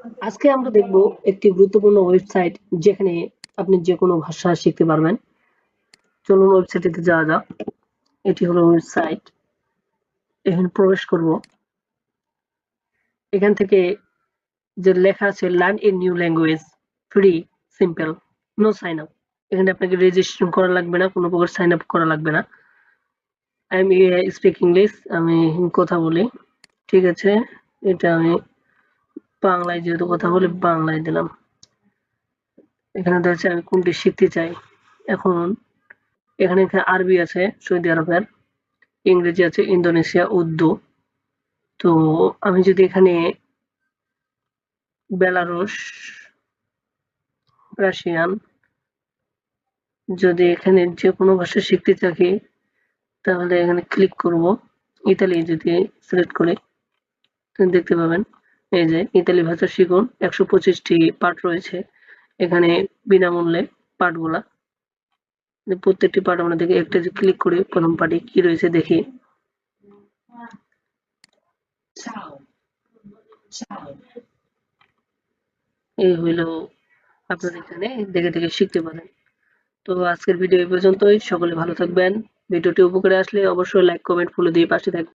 আজকে আমরা দেখব একটি গুরুত্বপূর্ণ ওয়েবসাইট যেখানে আপনি যে কোনো ভাষা শিখতে পারবেন। চলুন ওয়েবসাইটটিতে যাওয়া যাক। এটি হলো ওয়েবসাইট। এখানে প্রবেশ করব। এখান থেকে যে লেখা আছে learn a new language free simple no sign up. এখানে আপনাকে রেজিস্ট্রেশন করা লাগবে না, কোনো প্রকার সাইন আপ করা লাগবে না। আই এম স্পিক ইংলিশ, আমি কথা বলি। ঠিক আছে, এটা আমি বাংলায় যেহেতু কথা বলি বাংলায় দিলাম। এখানে দেখা যাচ্ছে আমি কোনটি শিখতে চাই। এখন এখানে আরবি আছে সৌদি আরবের, ইংরেজি আছে ইন্দোনেশিয়া, উর্দু। তো আমি যদি এখানে বেলারুশ, রাশিয়ান, যদি এখানে যে কোনো ভাষা শিখতে থাকি তাহলে এখানে ক্লিক করব। ইতালি যদি সিলেক্ট করি দেখতে পাবেন এই যে ইতালি ভাষা শিখুন 125টি পাঠ রয়েছে এখানে বিনামূল্যে পাঠগুলা। প্রত্যেকটি পাঠ আমরা দেখি, একটা যে ক্লিক করি প্রথম পাঠে কি রয়েছে দেখি। এই হইল আপনারা এখানে দেখে দেখে শিখতে পারেন। তো আজকের ভিডিও এই পর্যন্তই। সকলে ভালো থাকবেন। ভিডিওটি উপকারে আসলে অবশ্যই লাইক, কমেন্ট, ফলো দিয়ে পাশে থাকবেন।